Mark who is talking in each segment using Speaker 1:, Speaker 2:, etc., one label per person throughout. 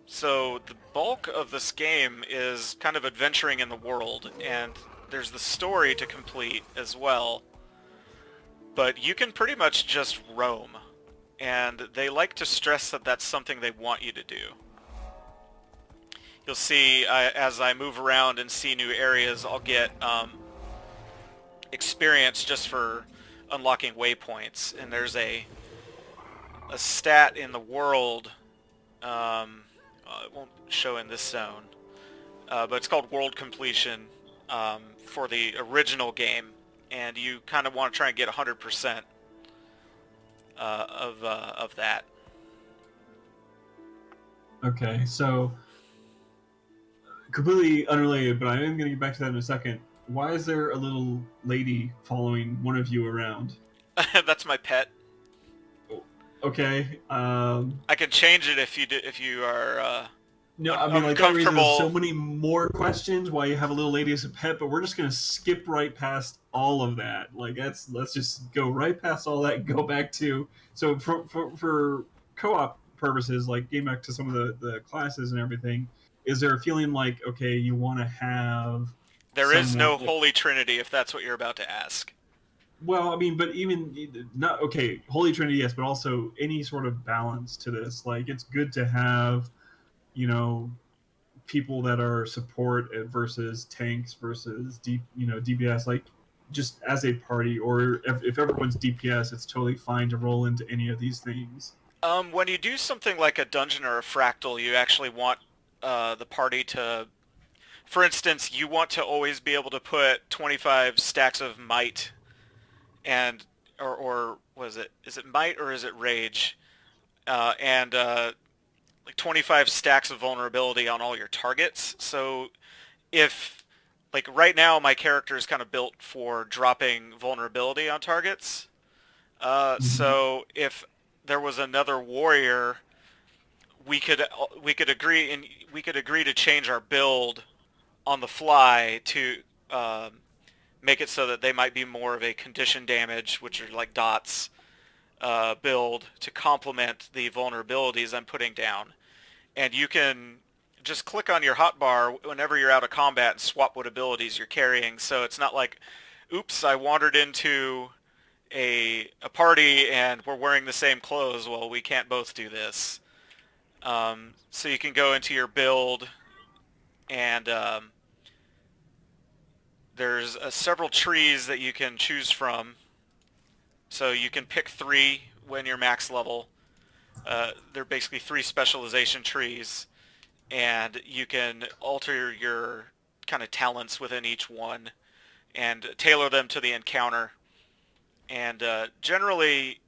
Speaker 1: So the bulk of this game is kind of adventuring in the world, and there's the story to complete as well. But you can pretty much just roam, and they like to stress that that's something they want you to do. You'll see as I move around and see new areas, I'll get experience just for unlocking waypoints, and there's a stat in the world. It won't show in this zone, but it's called world completion for the original game, and you kind of want to try and get 100% of that.
Speaker 2: Okay, so completely unrelated, but I am going to get back to that in a second. Why is there a little lady following one of you around?
Speaker 1: That's my pet.
Speaker 2: Okay.
Speaker 1: I can change it if you are
Speaker 2: No, I mean, like, the only reason there's so
Speaker 1: uncomfortable.
Speaker 2: many more questions why you have a little lady as a pet, but we're just gonna skip right past all of that. Like, let's just go right past all that and go back to so for co-op purposes, like getting back to some of the classes and everything. Is there a feeling like, okay, you want to have
Speaker 1: There is
Speaker 2: someone
Speaker 1: no
Speaker 2: like,
Speaker 1: holy trinity if that's what you're about to ask.
Speaker 2: well, I mean, but even not okay, Holy Trinity, yes, but also any sort of balance to this. Like, it's good to have, you know, people that are support versus tanks versus DPS, like, just as a party, or if everyone's DPS, it's totally fine to roll into any of these things.
Speaker 1: When you do something like a dungeon or a fractal, you actually want the party to, for instance, you want to always be able to put 25 stacks of might and or was it is it might or is it rage and like 25 stacks of vulnerability on all your targets. So if like right now my character is kind of built for dropping vulnerability on targets.
Speaker 2: Mm-hmm.
Speaker 1: So if there was another warrior, we could we could agree and we could agree to change our build on the fly to make it so that they might be more of a condition damage, which are like dots, build to complement the vulnerabilities I'm putting down. And you can just click on your hotbar whenever you're out of combat and swap what abilities you're carrying. So it's not like, oops, I wandered into a party and we're wearing the same clothes. Well, we can't both do this. So you can go into your build and there's several trees that you can choose from. So you can pick 3 when you're max level. They're basically 3 specialization trees, and you can alter your kind of talents within each one and tailor them to the encounter. And generally,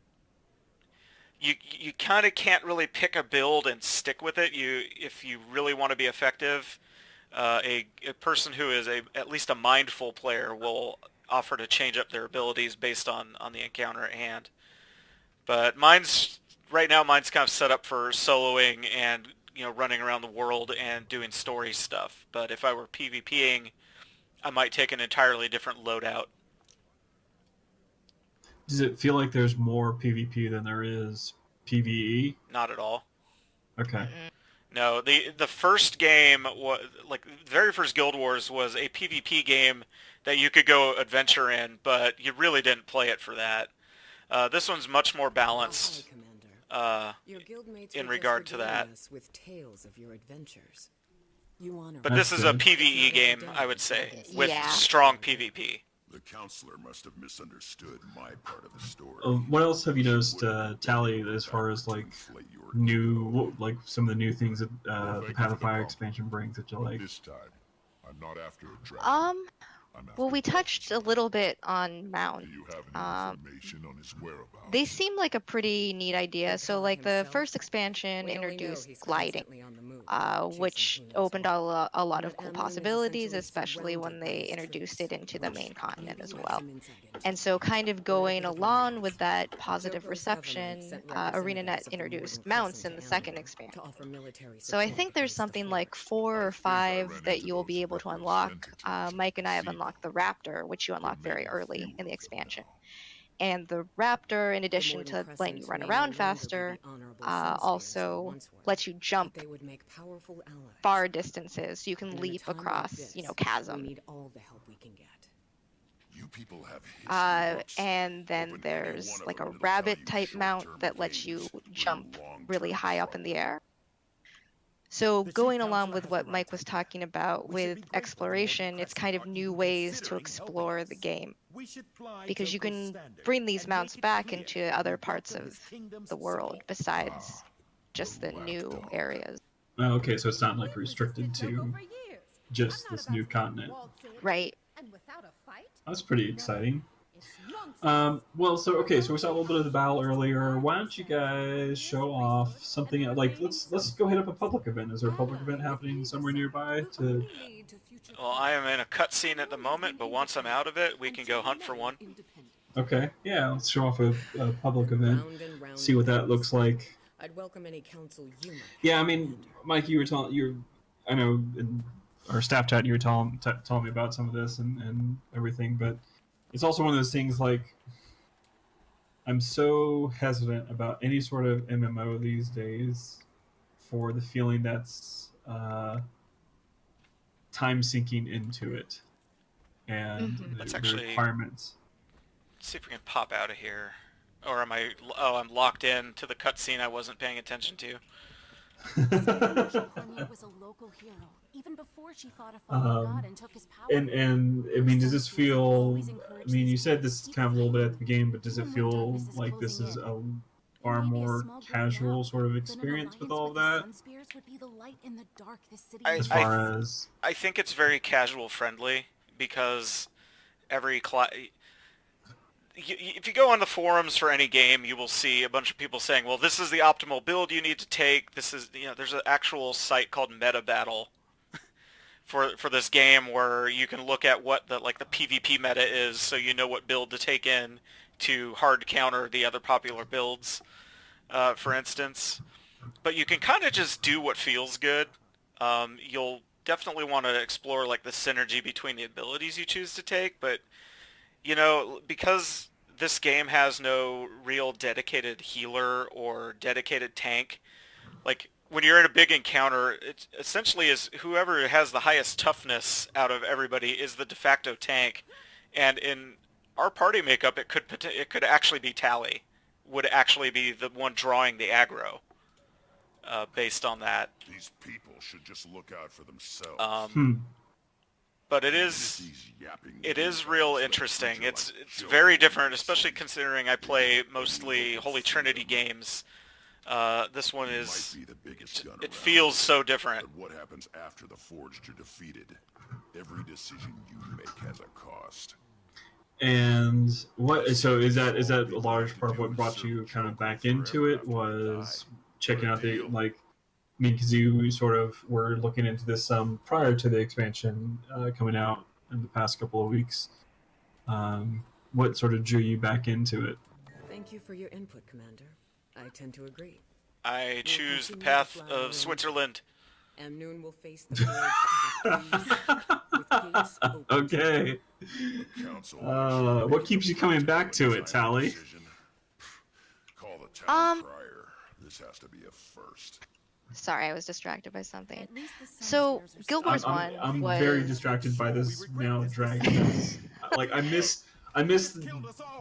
Speaker 1: you kind of can't really pick a build and stick with it. If you really want to be effective, a person who is at least a mindful player will offer to change up their abilities based on the encounter at hand. But right now mine's kind of set up for soloing and running around the world and doing story stuff. But if I were PvPing, I might take an entirely different loadout.
Speaker 2: Does it feel like there's more PvP than there is PvE?
Speaker 1: Not at all.
Speaker 2: Okay.
Speaker 3: Mm-mm.
Speaker 1: No, the first game was like the very first Guild Wars was a PvP game that you could go adventure in, but you really didn't play it for that. This one's much more balanced
Speaker 4: Commander.
Speaker 1: uh,
Speaker 4: Your guildmates
Speaker 1: in
Speaker 4: were just
Speaker 1: regard to
Speaker 4: regaling
Speaker 1: that.
Speaker 4: us with tales of your adventures. You honor
Speaker 1: But
Speaker 2: That's
Speaker 1: this is a
Speaker 2: good.
Speaker 1: PvE game, I would say, with
Speaker 3: Yeah.
Speaker 1: strong PvP.
Speaker 5: The counselor must have misunderstood my part of the story.
Speaker 2: What else have you noticed, Tally, as far as like like some of the new things that the Path of Fire expansion brings that you like?
Speaker 5: This time, I'm not after a dragon.
Speaker 3: Um,
Speaker 5: I'm after
Speaker 3: well, we
Speaker 5: dogs.
Speaker 3: touched a little bit on
Speaker 5: Do
Speaker 3: Mount.
Speaker 5: you have any information on his whereabouts?
Speaker 3: They seem like a pretty neat idea. So, like, the
Speaker 4: himself?
Speaker 3: first expansion
Speaker 4: We only know
Speaker 3: introduced
Speaker 4: he's
Speaker 3: gliding,
Speaker 4: constantly on the move,
Speaker 3: which
Speaker 4: chasing who knows
Speaker 3: opened
Speaker 4: what.
Speaker 3: a lot of
Speaker 4: But
Speaker 3: cool
Speaker 4: Amulet is
Speaker 3: possibilities,
Speaker 4: essentially
Speaker 3: especially when
Speaker 4: surrounded by
Speaker 3: they
Speaker 4: his
Speaker 3: introduced
Speaker 4: troops.
Speaker 3: it into the main continent as
Speaker 4: Maybe
Speaker 3: well.
Speaker 4: some insight into
Speaker 3: And
Speaker 4: it.
Speaker 3: so, kind of
Speaker 4: We're
Speaker 3: going
Speaker 4: looking for
Speaker 3: along
Speaker 4: mounts.
Speaker 3: with that positive
Speaker 4: Jogo's government
Speaker 3: reception,
Speaker 4: sent
Speaker 3: ArenaNet
Speaker 4: representatives of the
Speaker 3: introduced
Speaker 4: Northern
Speaker 3: mounts in
Speaker 4: Crescent
Speaker 3: the
Speaker 4: to
Speaker 3: second
Speaker 4: Amulet
Speaker 3: expansion.
Speaker 4: to offer military
Speaker 3: So I
Speaker 4: support
Speaker 3: think there's
Speaker 4: against the
Speaker 3: something
Speaker 4: Fort.
Speaker 3: like 4 or
Speaker 5: I think I
Speaker 3: 5
Speaker 5: ran
Speaker 3: that
Speaker 5: into
Speaker 3: you'll
Speaker 5: those
Speaker 3: be able to unlock.
Speaker 5: representatives
Speaker 3: Mike and I have
Speaker 5: this
Speaker 3: unlocked the
Speaker 5: evening.
Speaker 3: Raptor, which you
Speaker 5: There
Speaker 3: unlock
Speaker 5: may
Speaker 3: very
Speaker 5: be
Speaker 3: early
Speaker 5: fewer
Speaker 3: in the
Speaker 5: of them
Speaker 3: expansion.
Speaker 5: now.
Speaker 3: And the raptor, in
Speaker 4: The
Speaker 3: addition to
Speaker 4: Morden
Speaker 3: letting you
Speaker 4: Crescents
Speaker 3: run
Speaker 4: may
Speaker 3: around
Speaker 4: no longer be
Speaker 3: faster,
Speaker 4: the honorable sun spheres they
Speaker 3: also
Speaker 4: once were,
Speaker 3: lets you
Speaker 4: but
Speaker 3: jump
Speaker 4: they would make powerful allies.
Speaker 3: far distances, so you can
Speaker 4: And in a
Speaker 3: leap
Speaker 4: time like
Speaker 3: across,
Speaker 4: this,
Speaker 3: you know,
Speaker 4: We
Speaker 3: chasms.
Speaker 4: need all the help we can get.
Speaker 5: You people have history books.
Speaker 3: And then
Speaker 5: Open any
Speaker 3: there's
Speaker 5: one of
Speaker 3: like
Speaker 5: them
Speaker 3: a
Speaker 5: and it'll tell
Speaker 3: rabbit
Speaker 5: you
Speaker 3: type mount
Speaker 5: short-term
Speaker 3: that lets you
Speaker 5: gains
Speaker 3: jump
Speaker 5: bring
Speaker 3: really
Speaker 5: long-term
Speaker 3: high up in the
Speaker 5: trouble.
Speaker 3: air. So
Speaker 6: The Chief
Speaker 3: going along
Speaker 6: Counselor
Speaker 3: with
Speaker 6: has
Speaker 3: what
Speaker 6: the right
Speaker 3: Mike was
Speaker 6: idea.
Speaker 3: talking about
Speaker 6: We should
Speaker 3: with
Speaker 6: be grateful the
Speaker 3: exploration,
Speaker 6: Morden
Speaker 3: it's kind of
Speaker 6: Crescent are
Speaker 3: new
Speaker 6: even
Speaker 3: ways to
Speaker 6: considering helping
Speaker 3: explore the
Speaker 6: us.
Speaker 3: game.
Speaker 6: We should fly
Speaker 3: Because you
Speaker 6: Joko's
Speaker 3: can
Speaker 6: standard
Speaker 3: bring these
Speaker 6: and
Speaker 3: mounts
Speaker 6: make it
Speaker 3: back
Speaker 6: clear
Speaker 3: into
Speaker 6: we
Speaker 3: other
Speaker 6: welcome
Speaker 3: parts of
Speaker 6: his kingdom's
Speaker 3: the world
Speaker 6: support.
Speaker 3: besides just the new
Speaker 5: lapdog.
Speaker 3: areas.
Speaker 2: Oh, okay, so it's not like restricted to just this new continent.
Speaker 3: Right.
Speaker 2: That's pretty exciting. Well, so okay, so we saw a little bit of the battle earlier. Why don't you guys show off something like let's go hit up a public event. Is there a public event happening somewhere nearby? To
Speaker 1: Well, I am in a cutscene at the moment, but once I'm out of it, we can go hunt for one.
Speaker 2: okay, yeah, let's show off a public event.
Speaker 4: Round and round
Speaker 2: See what that
Speaker 4: it
Speaker 2: looks
Speaker 4: goes.
Speaker 2: like.
Speaker 4: I'd welcome any counsel you might
Speaker 2: Yeah, I
Speaker 4: have,
Speaker 2: mean,
Speaker 4: Commander.
Speaker 2: Mike, I know in our staff chat you were telling me about some of this and everything, but it's also one of those things like I'm so hesitant about any sort of MMO these days for the feeling that's time sinking into it and
Speaker 3: Mhm.
Speaker 1: Let's
Speaker 2: the
Speaker 1: actually-
Speaker 2: requirements.
Speaker 1: Let's see if we can pop out of here. Or am I... Oh, I'm locked in to the cutscene I wasn't paying attention to.
Speaker 7: Cormier was a local hero, even before she fought a fallen god and took his power.
Speaker 2: and I mean, does this feel? I mean, you said this kind of a little bit at the beginning, but does it feel like this is a far more casual sort of experience with all of that? As far as
Speaker 1: I think it's very casual friendly because every if you go on the forums for any game, you will see a bunch of people saying, "Well, this is the optimal build you need to take. This is, you know, there's an actual site called Meta Battle for this game where you can look at what the PvP meta is, so you know what build to take in to hard counter the other popular builds, for instance. But you can kind of just do what feels good. You'll definitely want to explore like the synergy between the abilities you choose to take, but you know, because this game has no real dedicated healer or dedicated tank, like when you're in a big encounter, it essentially is whoever has the highest toughness out of everybody is the de facto tank. And in our party makeup, it could actually be Tally, would actually be the one drawing the aggro, based on that.
Speaker 5: These people should just look out for themselves.
Speaker 1: But it is real interesting. It's very different, especially considering I play mostly Holy Trinity games. This one is, it feels so different.
Speaker 5: But what happens after the Forged are defeated? Every decision you make has a cost.
Speaker 2: and what? So is that a large part of what brought you kind of back into it? Was checking out the like. I mean, because you sort of were looking into this prior to the expansion coming out in the past couple of weeks. What sort of drew you back into it?
Speaker 4: Thank you for your input, Commander. I tend to agree.
Speaker 1: I choose the path of Switzerland.
Speaker 4: Amnoon will face the Forge with gates open.
Speaker 2: Okay. What keeps you coming back to it, Tally?
Speaker 5: Call the town crier. This has to be a first.
Speaker 3: Sorry, I was distracted by something.
Speaker 7: At least the sun
Speaker 3: So,
Speaker 7: spheres are
Speaker 3: Guild
Speaker 7: still
Speaker 3: Wars
Speaker 7: alive.
Speaker 3: 1
Speaker 2: I'm
Speaker 3: was...
Speaker 2: very distracted by this now dragon. Like I miss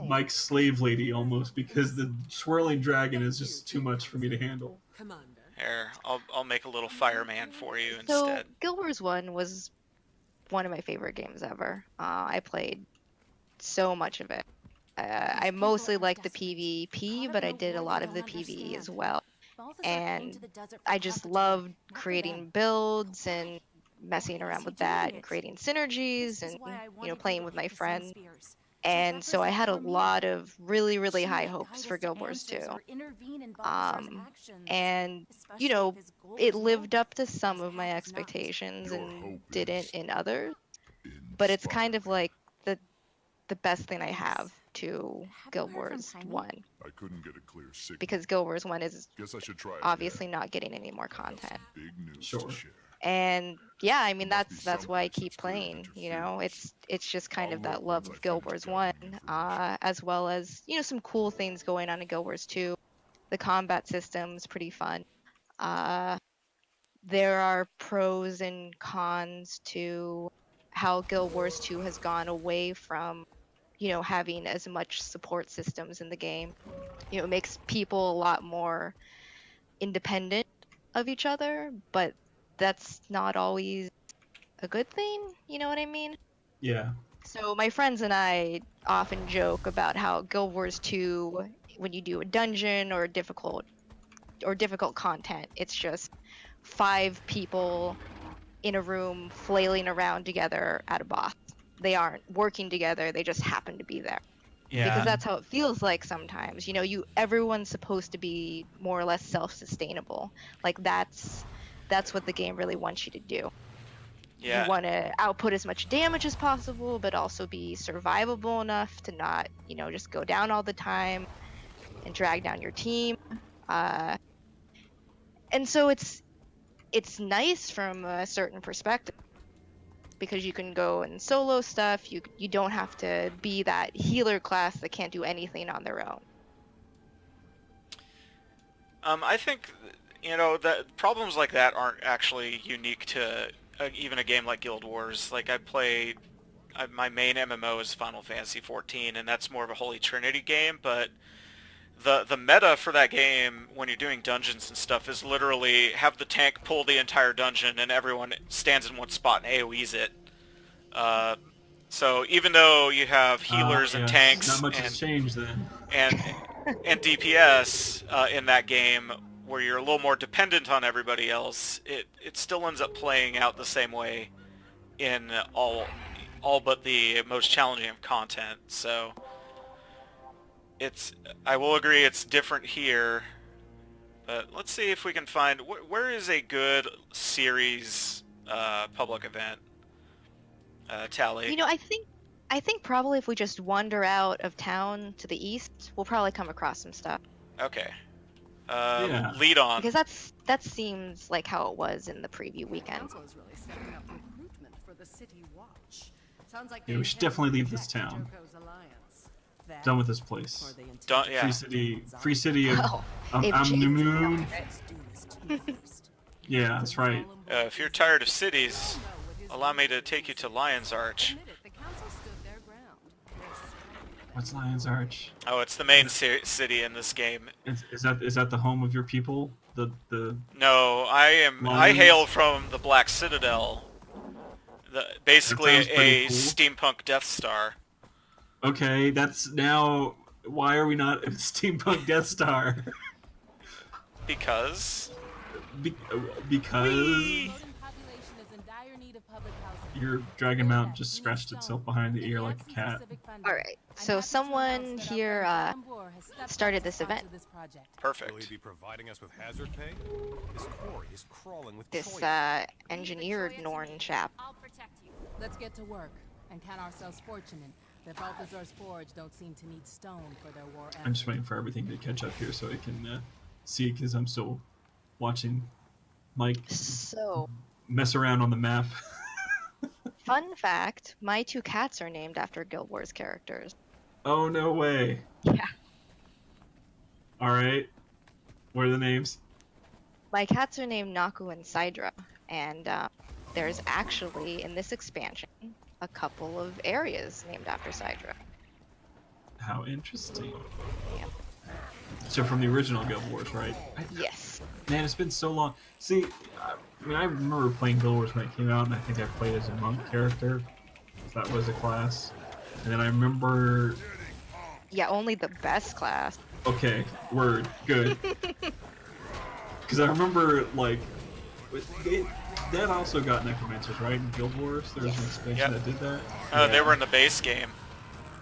Speaker 2: Mike's slave lady almost because the swirling dragon is just too much for me to handle.
Speaker 4: Commander.
Speaker 1: Here, I'll make a little fireman for you
Speaker 3: So,
Speaker 1: instead.
Speaker 3: Guild Wars 1 was one of my favorite games ever. I played so much of it. I mostly liked the PvP, but I did a lot of the PvE as well. And I just loved creating builds and messing around with that and creating synergies and, you know, playing with my friends. And so I had a lot of really, really high hopes for Guild Wars 2. And, you know, it lived up to some of my expectations and didn't in others. But it's kind of like the best thing I have to Guild Wars 1.
Speaker 5: I couldn't get a clear signal.
Speaker 3: Because Guild Wars 1 is
Speaker 5: Guess I should try it
Speaker 3: obviously not getting any more content.
Speaker 5: again. Big news
Speaker 2: Sure.
Speaker 5: to share.
Speaker 3: And yeah, I mean
Speaker 5: Must be
Speaker 3: that's
Speaker 5: some
Speaker 3: why I
Speaker 5: place
Speaker 3: keep
Speaker 5: that's clearly
Speaker 3: playing. You know,
Speaker 5: interference.
Speaker 3: it's just kind
Speaker 5: I'll
Speaker 3: of
Speaker 5: know
Speaker 3: that
Speaker 5: once
Speaker 3: love
Speaker 5: I
Speaker 3: of Guild
Speaker 5: finish
Speaker 3: Wars 1,
Speaker 5: gathering information.
Speaker 3: as well as some cool things going on in Guild Wars 2. The combat system's pretty fun. Uh, there are pros and cons to how Guild Wars 2 has gone away from having as much support systems in the game. It makes people a lot more independent of each other, but that's not always a good thing. You know what I mean?
Speaker 2: Yeah.
Speaker 3: So my friends and I often joke about how Guild Wars 2, when you do a dungeon or difficult content, it's just 5 people in a room flailing around together at a boss. They aren't working together, they just happen to be there. Because
Speaker 1: Yeah.
Speaker 3: that's how it feels like sometimes. Everyone's supposed to be more or less self-sustainable. Like that's what the game really wants you to do. You
Speaker 1: Yeah.
Speaker 3: want to output as much damage as possible, but also be survivable enough to not, just go down all the time and drag down your team. Uh, and so it's nice from a certain perspective because you can go and solo stuff. You don't have to be that healer class that can't do anything on their own.
Speaker 1: I think, that problems like that aren't actually unique to even a game like Guild Wars. Like my main MMO is Final Fantasy 14, and that's more of a Holy Trinity game, but the meta for that game when you're doing dungeons and stuff is literally have the tank pull the entire dungeon and everyone stands in one spot and AoEs it. So even though you have healers and
Speaker 2: Yes. Not
Speaker 1: tanks
Speaker 2: much has changed then.
Speaker 1: and and DPS in that game, where you're a little more dependent on everybody else, it still ends up playing out the same way in all but the most challenging of content. So I will agree it's different here, but let's see if we can find where is a good series public event. Tally.
Speaker 3: I think probably if we just wander out of town to the east, we'll probably come across some stuff.
Speaker 1: Okay.
Speaker 2: Yeah.
Speaker 1: Lead on.
Speaker 3: Because that seems like how it was in the preview weekend.
Speaker 4: Council is really stepping up recruitment for the city watch. Sounds like
Speaker 2: Yeah,
Speaker 4: they
Speaker 2: we should
Speaker 4: intend to
Speaker 2: definitely leave this
Speaker 4: protect
Speaker 2: town.
Speaker 4: Joko's alliance. That,
Speaker 2: Done with this
Speaker 4: or
Speaker 2: place.
Speaker 4: they intend
Speaker 1: Done-
Speaker 4: to
Speaker 1: yeah.
Speaker 2: Free city of
Speaker 3: Oh,
Speaker 2: I'm
Speaker 3: if
Speaker 2: the
Speaker 3: Jason's
Speaker 2: moon.
Speaker 3: not
Speaker 4: Let's do this too first.
Speaker 2: Yeah, that's right.
Speaker 1: If you're tired of cities, allow me to take you to Lion's Arch.
Speaker 4: Admit it, the council stood their ground.
Speaker 2: What's Lion's Arch?
Speaker 1: Oh, it's the main city in this game.
Speaker 2: Is that the home of your people? The
Speaker 1: No, I
Speaker 2: Lions?
Speaker 1: hail from the Black Citadel. Basically
Speaker 2: sounds pretty
Speaker 1: a
Speaker 2: cool.
Speaker 1: steampunk Death Star.
Speaker 2: Okay, that's now. Why are we not a steampunk Death Star?
Speaker 1: Because
Speaker 2: Because
Speaker 1: Whee!
Speaker 7: Population is in dire need of public housing.
Speaker 2: your Dragon Mount just scratched itself behind the ear like a cat.
Speaker 3: All right. So someone here started this event.
Speaker 1: Perfect.
Speaker 6: Will he be providing us with hazard pay? His quarry is crawling with
Speaker 3: This
Speaker 6: choice.
Speaker 3: engineered Norn chap.
Speaker 7: I'll protect you.
Speaker 4: Let's get to work and count ourselves fortunate that Balthazar's Forge don't seem to need stone for their war effort.
Speaker 2: I'm just waiting for everything to catch up here so I can see because I'm still watching Mike
Speaker 3: So,
Speaker 2: mess around on the map.
Speaker 3: fun fact, my 2 cats are named after Guild Wars characters.
Speaker 2: Oh no way!
Speaker 3: Yeah.
Speaker 2: All right, what are the names?
Speaker 3: My cats are named Naku and Sidra, and there's actually, in this expansion, a couple of areas named after Sidra.
Speaker 2: How interesting.
Speaker 3: Yeah.
Speaker 2: So from the original Guild Wars, right?
Speaker 3: Yes.
Speaker 2: Man, it's been so long. See, I mean, I remember playing Guild Wars when it came out, and I think I played as a monk character, if that was a class. And then I remember...
Speaker 3: Yeah, only the best class.
Speaker 2: Okay, word, good. Because I remember, like, that also got Necromancers, right, in Guild Wars? There was an expansion
Speaker 1: Yep.
Speaker 2: that did that?
Speaker 1: They were in the base game.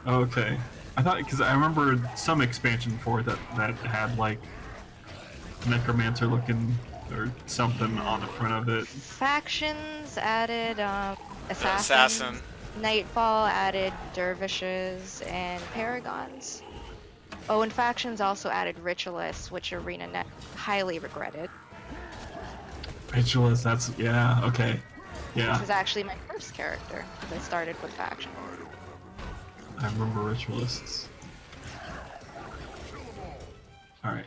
Speaker 2: Okay. I thought, because I remember some expansion for it that had, like, Necromancer looking or something on the front of it.
Speaker 3: Factions added assassins.
Speaker 1: Assassin.
Speaker 3: Nightfall added dervishes and paragons. Oh, and factions also added ritualists, which Arena Net highly regretted.
Speaker 2: Ritualist, that's yeah, okay.
Speaker 3: Which
Speaker 2: Yeah.
Speaker 3: was actually my first character, because I started with faction.
Speaker 2: I remember Ritualists.